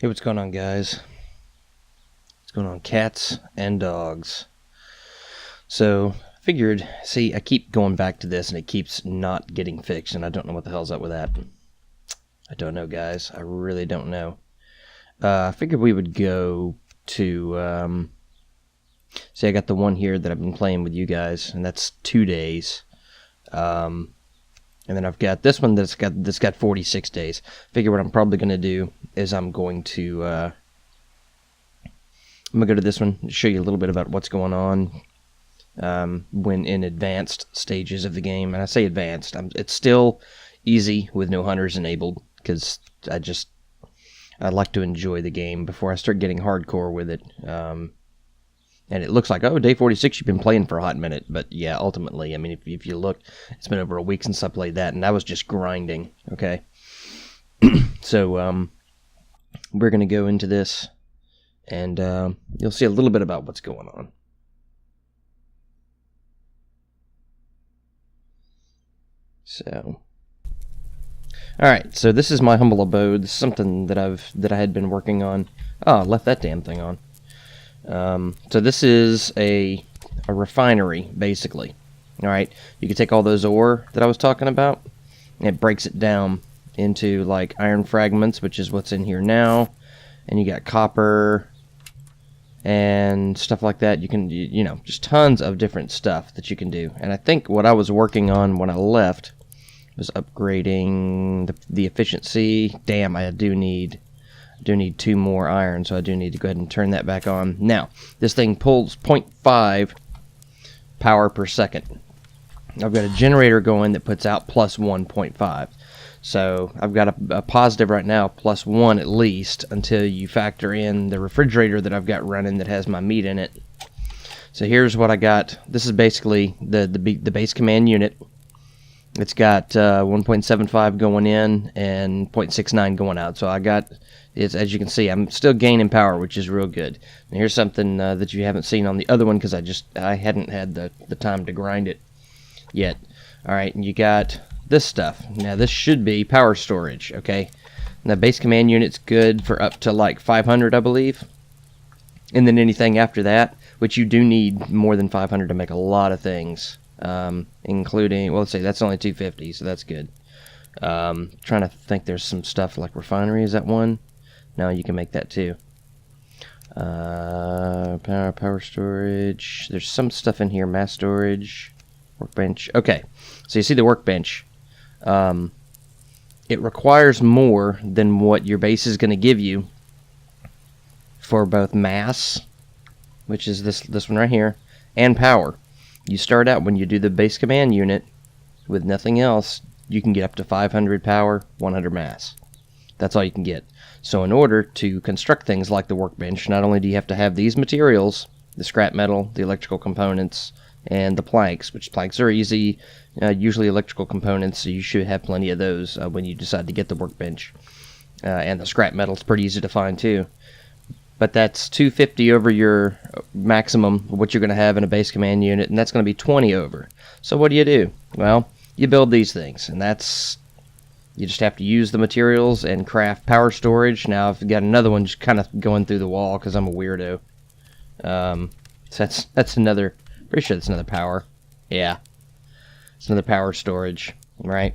Hey, what's going on, guys? What's going on, cats and dogs? So, figured, see, I keep going back to this and it keeps not getting fixed, and I don't know what the hell's up with that. I don't know, guys. I really don't know. I figured we would go to, see, I got the one here that I've been playing with you guys, and that's 2 days. And then I've got this one that's got 46 days. Figure what I'm probably going to do is I'm going to go to this one, show you a little bit about what's going on when in advanced stages of the game. And I say advanced, it's still easy with no hunters enabled, because I like to enjoy the game before I start getting hardcore with it. And it looks like, oh, day 46, you've been playing for a hot minute. But yeah, ultimately, I mean, if you look, it's been over a week since I played that, and I was just grinding, okay? So, we're going to go into this, and you'll see a little bit about what's going on. So, alright, so this is my humble abode. This is something that I had been working on. Oh, I left that damn thing on. So this is a refinery, basically. Alright, you can take all those ore that I was talking about, and it breaks it down into like iron fragments, which is what's in here now, and you got copper and stuff like that. You can, you know, just tons of different stuff that you can do. And I think what I was working on when I left was upgrading the efficiency. Damn, I do need 2 more iron, so I do need to go ahead and turn that back on. Now, this thing pulls 0.5 power per second. I've got a generator going that puts out plus 1.5. So I've got a positive right now, plus 1 at least, until you factor in the refrigerator that I've got running that has my meat in it. So here's what I got. This is basically the base command unit. It's got 1.75 going in and 0.69 going out. So I got, as you can see, I'm still gaining power, which is real good. And here's something that you haven't seen on the other one, because I hadn't had the time to grind it yet. All right, and you got this stuff. Now this should be power storage, okay? Now base command unit's good for up to like 500, I believe. And then anything after that, which you do need more than 500 to make a lot of things. Including, well, let's say that's only 250, so that's good. Trying to think, there's some stuff like refinery, is that one? No, you can make that too. Power storage, there's some stuff in here, mass storage, workbench. Okay, so you see the workbench. It requires more than what your base is going to give you for both mass, which is this one right here, and power. You start out, when you do the base command unit with nothing else, you can get up to 500 power, 100 mass. That's all you can get. So in order to construct things like the workbench, not only do you have to have these materials, the scrap metal, the electrical components, and the planks, which planks are easy, usually electrical components, so you should have plenty of those when you decide to get the workbench. And the scrap metal is pretty easy to find too. But that's 250 over your maximum, what you're going to have in a base command unit, and that's going to be 20 over. So what do? Well, you build these things, and you just have to use the materials and craft power storage. Now I've got another one just kind of going through the wall because I'm a weirdo. So that's another, pretty sure that's another power. Yeah, it's another power storage, right?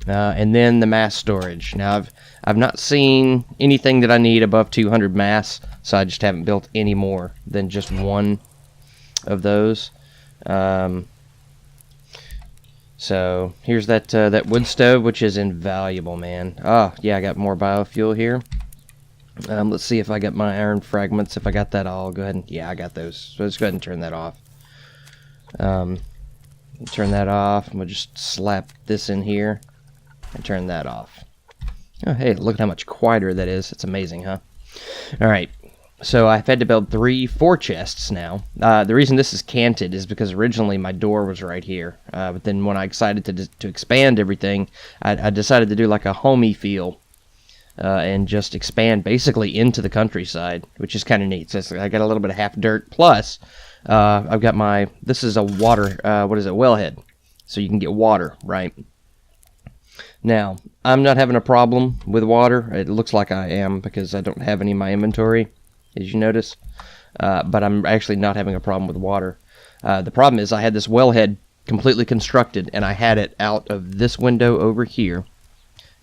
And then the mass storage. Now I've not seen anything that I need above 200 mass, so I just haven't built any more than just one of those. So here's that wood stove, which is invaluable, man. Oh yeah, I got more biofuel here. Let's see if I got my iron fragments. If I got that all, go ahead and, yeah, I got those. So let's go ahead and turn that off. Turn that off, and we'll just slap this in here and turn that off. Oh, hey, look at how much quieter that is. It's amazing, huh? Alright, so I've had to build 4 chests now. The reason this is canted is because originally my door was right here. But then when I decided to expand everything, I decided to do like a homey feel. And just expand basically into the countryside, which is kind of neat. So I got a little bit of half dirt. Plus, I've got this is a water, wellhead. So you can get water, right? Now, I'm not having a problem with water. It looks like I am because I don't have any in my inventory, as you notice. But I'm actually not having a problem with water. The problem is I had this wellhead completely constructed, and I had it out of this window over here.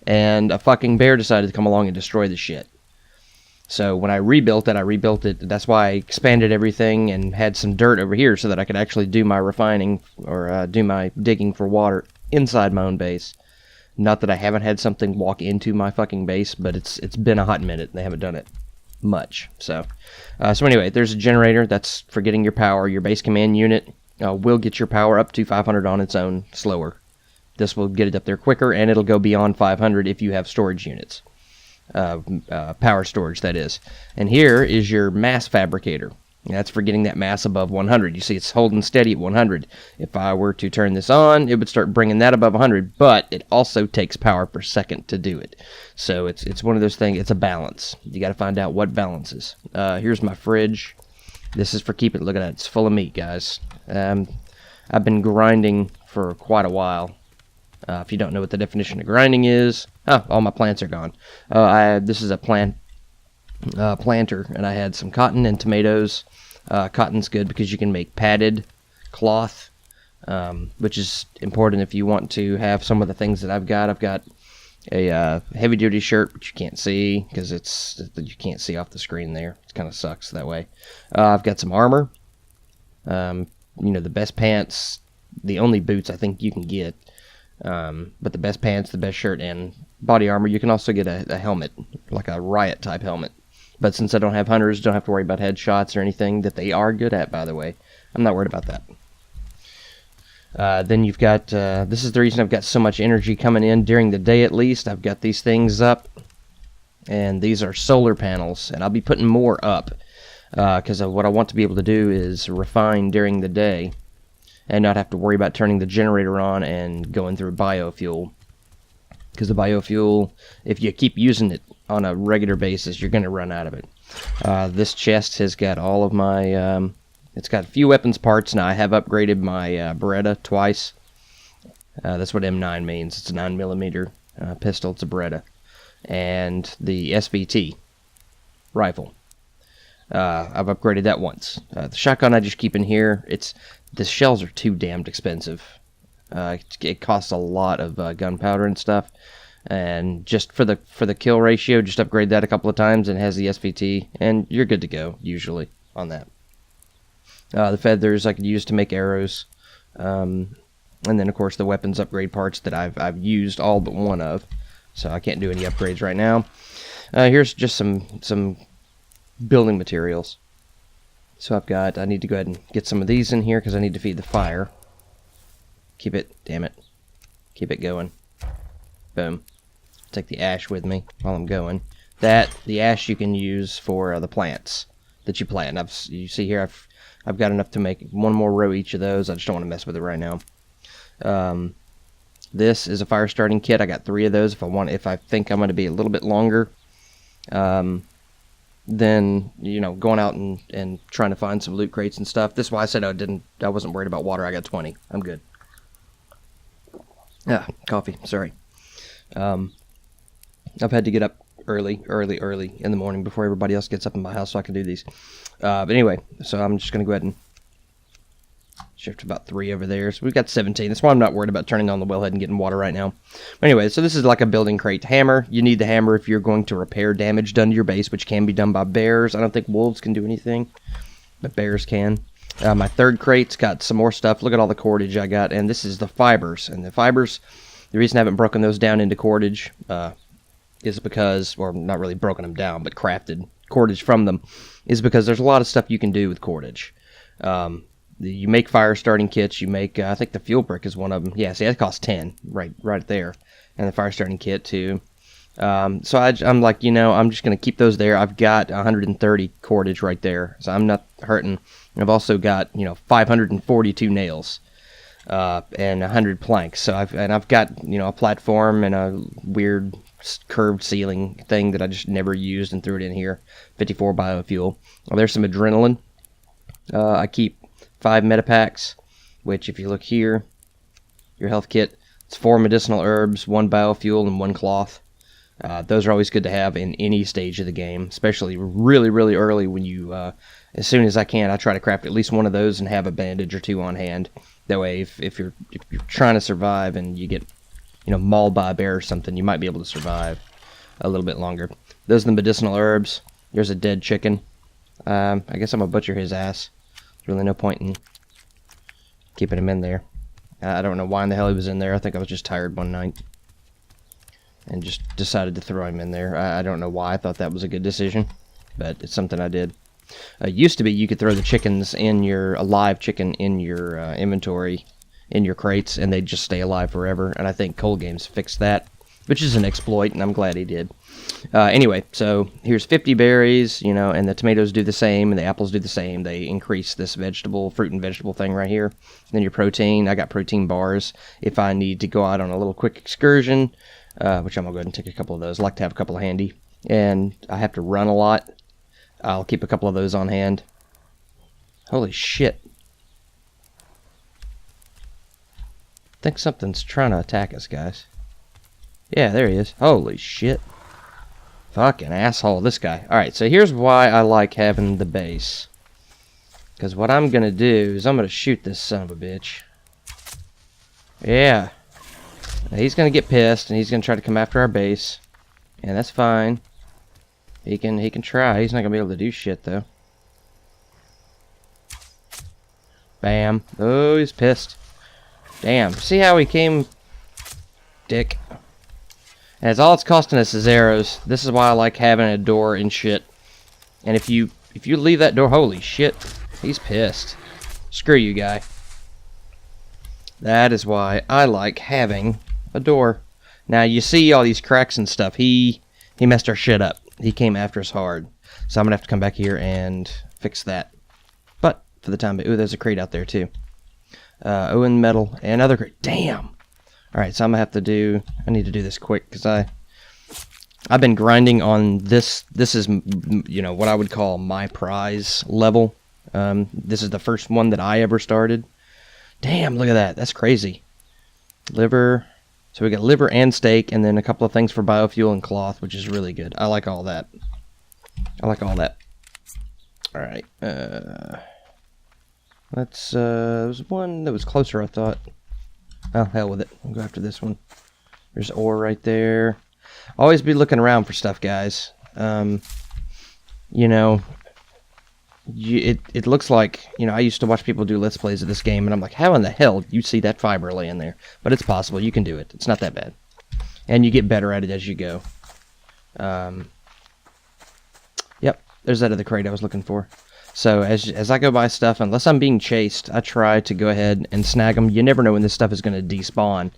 And a fucking bear decided to come along and destroy the shit. So when I rebuilt it. That's why I expanded everything and had some dirt over here so that I could actually do my refining or do my digging for water inside my own base. Not that I haven't had something walk into my fucking base, but it's been a hot minute and they haven't done it much. So anyway, there's a generator. That's for getting your power. Your base command unit will get your power up to 500 on its own slower. This will get it up there quicker, and it'll go beyond 500 if you have storage units. Power storage, that is. And here is your mass fabricator. That's for getting that mass above 100. You see, it's holding steady at 100. If I were to turn this on, it would start bringing that above 100, but it also takes power per second to do it. So it's one of those things, it's a balance. You got to find out what balances. Here's my fridge. This is for keeping, look at that, it's full of meat, guys. I've been grinding for quite a while. If you don't know what the definition of grinding is, all my plants are gone. This is a planter, and I had some cotton and tomatoes. Cotton's good because you can make padded cloth, which is important if you want to have some of the things that I've got. I've got a heavy-duty shirt, which you can't see because you can't see off the screen there. It kind of sucks that way. I've got some armor. The best pants, the only boots I think you can get. But the best pants, the best shirt, and body armor. You can also get a helmet, like a riot type helmet. But since I don't have hunters, don't have to worry about headshots or anything that they are good at, by the way. I'm not worried about that. Then you've got, this is the reason I've got so much energy coming in during the day at least. I've got these things up, and these are solar panels, and I'll be putting more up, because what I want to be able to do is refine during the day and not have to worry about turning the generator on and going through biofuel. Because the biofuel, if you keep using it on a regular basis, you're going to run out of it. This chest has got all of my, it's got a few weapons parts. Now I have upgraded my Beretta twice. That's what M9 means. It's a 9mm pistol. It's a Beretta. And the SVT rifle. I've upgraded that once. The shotgun I just keep in here. The shells are too damned expensive. It costs a lot of gunpowder and stuff, and just for the kill ratio, just upgrade that a couple of times and it has the SVT, and you're good to go usually on that. The feathers I could use to make arrows, and then of course the weapons upgrade parts that I've used all but one of, so I can't do any upgrades right now. Here's just some building materials. So I need to go ahead and get some of these in here because I need to feed the fire. Keep it going. Boom. Take the ash with me while I'm going. The ash you can use for the plants that you plant. You see here, I've got enough to make one more row each of those. I just don't want to mess with it right now. This is a fire starting kit. I got 3 of those if I think I'm going to be a little bit longer. Then going out and trying to find some loot crates and stuff. This is why I said I wasn't worried about water. I got 20. I'm good. Coffee. Sorry. I've had to get up early in the morning before everybody else gets up in my house so I can do these. But anyway, so I'm just gonna go ahead and shift about 3 over there. So we've got 17. That's why I'm not worried about turning on the wellhead and getting water right now. But anyway, so this is like a building crate hammer. You need the hammer if you're going to repair damage done to your base, which can be done by bears. I don't think wolves can do anything, but bears can. My third crate's got some more stuff. Look at all the cordage I got, and this is the fibers. And the fibers, the reason I haven't broken those down into cordage is because, or not really broken them down, but crafted cordage from them, is because there's a lot of stuff you can do with cordage. You make fire starting kits. You make, I think the fuel brick is one of them. Yeah, see, that costs 10 right there. And the fire starting kit too. So I'm like, I'm just going to keep those there. I've got 130 cordage right there, so I'm not hurting. I've also got, 542 nails and 100 planks. So I've got, a platform and a weird curved ceiling thing that I just never used and threw it in here. 54 biofuel. Well, there's some adrenaline. I keep 5 metapacks, which if you look here, your health kit, It's 4 medicinal herbs, 1 biofuel, and 1 cloth. Those are always good to have in any stage of the game, especially really, really early when you, as soon as I can, I try to craft at least one of those and have a bandage or 2 on hand. That way, if you're trying to survive and you get, mauled by a bear or something, you might be able to survive a little bit longer. Those are the medicinal herbs. There's a dead chicken. I guess I'm going to butcher his ass. There's really no point in keeping him in there. I don't know why in the hell he was in there. I think I was just tired one night and just decided to throw him in there. I don't know why I thought that was a good decision, but it's something I did. Used to be you could throw the chickens in a live chicken in your inventory, in your crates, and they'd just stay alive forever. And I think Coldgames fixed that, which is an exploit, and I'm glad he did. Anyway, so here's 50 berries, and the tomatoes do the same, and the apples do the same. They increase this fruit and vegetable thing right here. And then your protein, I got protein bars if I need to go out on a little quick excursion, which I'm going to go ahead and take a couple of those. I like to have a couple handy. And I have to run a lot. I'll keep a couple of those on hand. Holy shit. I think something's trying to attack us, guys. Yeah, there he is. Holy shit. Fucking asshole, this guy. Alright, so here's why I like having the base. Because what I'm going to do is I'm going to shoot this son of a bitch. Yeah. Now he's going to get pissed, and he's going to try to come after our base. And that's fine. He can try. He's not going to be able to do shit, though. Bam. Oh, he's pissed. Damn. See how he came? Dick. And all it's costing us is arrows. This is why I like having a door and shit. And if you leave that door... Holy shit. He's pissed. Screw you, guy. That is why I like having a door. Now, you see all these cracks and stuff. He messed our shit up. He came after us hard. So I'm going to have to come back here and fix that. But, for the time being... Ooh, there's a crate out there, too. And metal. And another crate. Damn! Alright, so I'm going to have to do... I need to do this quick, because I've been grinding on this. This is, what I would call my prize level. This is the first one that I ever started. Damn, look at that. That's crazy. Liver. So we got liver and steak, and then a couple of things for biofuel and cloth, which is really good. I like all that. I like all that. Alright. Let's, there was one that was closer, I thought. Oh, hell with it. I'll go after this one. There's ore right there. Always be looking around for stuff, guys. It looks like, I used to watch people do Let's Plays of this game, and I'm like, how in the hell do you see that fiber laying there? But it's possible. You can do it. It's not that bad. And you get better at it as you go. Yep, there's that other crate I was looking for. So as I go by stuff, unless I'm being chased, I try to go ahead and snag them. You never know when this stuff is going to despawn.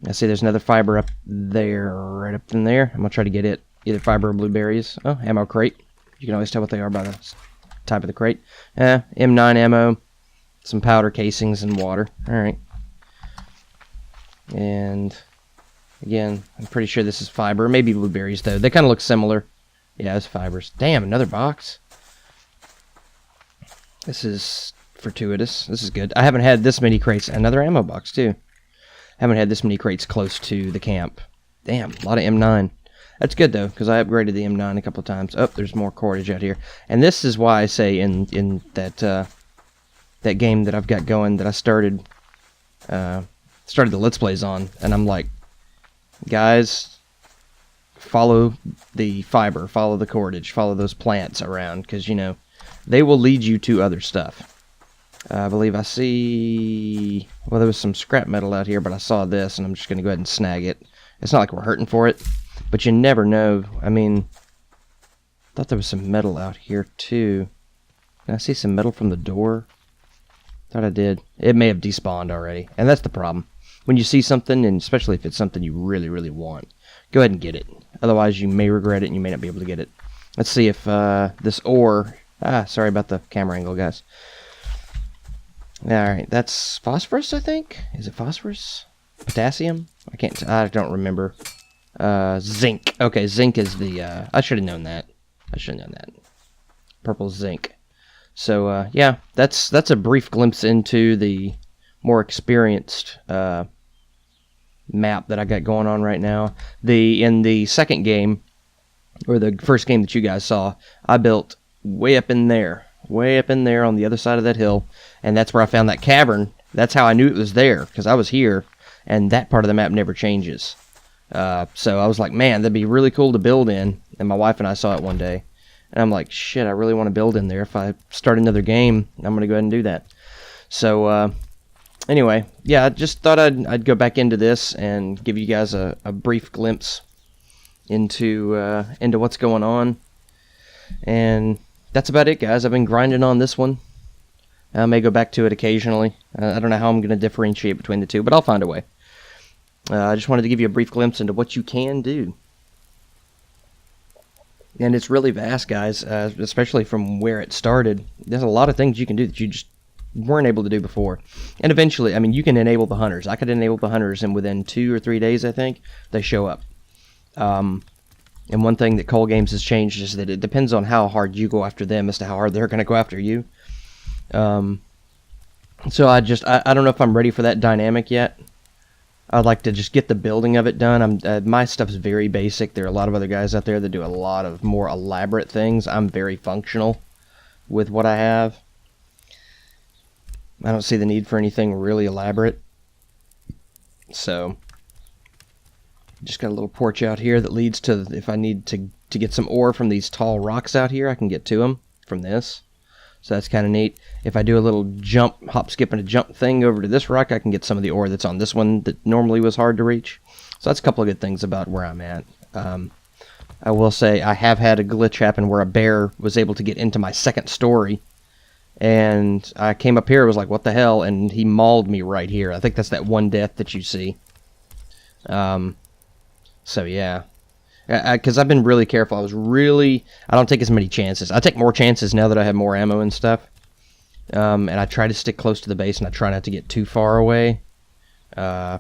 I see there's another fiber up there, right up in there. I'm going to try to get it, either fiber or blueberries. Oh, ammo crate. You can always tell what they are by the type of the crate. M9 ammo, some powder casings, and water. Alright. And, again, I'm pretty sure this is fiber. Maybe blueberries, though. They kind of look similar. Yeah, it's fibers. Damn, another box. This is fortuitous. This is good. I haven't had this many crates. Another ammo box, too. Haven't had this many crates close to the camp. Damn, a lot of M9. That's good, though, because I upgraded the M9 a couple of times. Oh, there's more cordage out here. And this is why I say in that that game that I've got going that I started the Let's Plays on, and I'm like, guys, follow the fiber, follow the cordage, follow those plants around, because, they will lead you to other stuff. I believe I see... Well, there was some scrap metal out here, but I saw this, and I'm just going to go ahead and snag it. It's not like we're hurting for it, but you never know. I mean, I thought there was some metal out here, too. Can I see some metal from the door? Thought I did. It may have despawned already, and that's the problem. When you see something, and especially if it's something you really, really want, go ahead and get it. Otherwise, you may regret it, and you may not be able to get it. Let's see if this ore... sorry about the camera angle, guys. Alright, that's phosphorus, I think? Is it phosphorus? Potassium? I don't remember. Zinc. Okay, zinc is the, I should have known that. Purple zinc. So, yeah, that's a brief glimpse into the more experienced, map that I got going on right now. In the second game, or the first game that you guys saw, I built way up in there on the other side of that hill, and that's where I found that cavern. That's how I knew it was there, because I was here, and that part of the map never changes. So I was like, man, that'd be really cool to build in, and my wife and I saw it one day, and I'm like, shit, I really want to build in there. If I start another game, I'm going to go ahead and do that. So, anyway, yeah, I just thought I'd go back into this and give you guys a brief glimpse into what's going on. And that's about it, guys. I've been grinding on this one. I may go back to it occasionally. I don't know how I'm going to differentiate between the two, but I'll find a way. I just wanted to give you a brief glimpse into what you can do. And it's really vast, guys, especially from where it started. There's a lot of things you can do that you just weren't able to do before. And eventually, I mean, you can enable the hunters. I could enable the hunters, and within 2 or 3 days, I think, they show up. And one thing that Coldgames has changed is that it depends on how hard you go after them as to how hard they're going to go after you. So I don't know if I'm ready for that dynamic yet. I'd like to just get the building of it done. My stuff's very basic. There are a lot of other guys out there that do a lot of more elaborate things. I'm very functional with what I have. I don't see the need for anything really elaborate. So just got a little porch out here that leads to, if I need to get some ore from these tall rocks out here, I can get to them from this. So that's kind of neat. If I do a little jump, hop, skip, and a jump thing over to this rock, I can get some of the ore that's on this one that normally was hard to reach. So that's a couple of good things about where I'm at. I will say I have had a glitch happen where a bear was able to get into my second story. And I came up here, it was like, what the hell? And he mauled me right here. I think that's that one death that you see. So yeah, because I've been really careful. I don't take as many chances. I take more chances now that I have more ammo and stuff. And I try to stick close to the base, and I try not to get too far away. I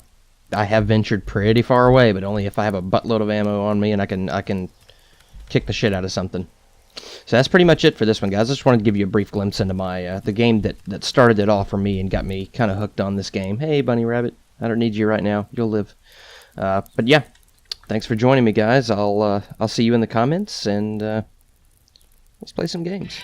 have ventured pretty far away, but only if I have a buttload of ammo on me and I can kick the shit out of something. So that's pretty much it for this one, guys. I just wanted to give you a brief glimpse into my the game that started it all for me and got me kind of hooked on this game. Hey, Bunny Rabbit, I don't need you right now. You'll live. But yeah. Thanks for joining me, guys. I'll see you in the comments, and let's play some games.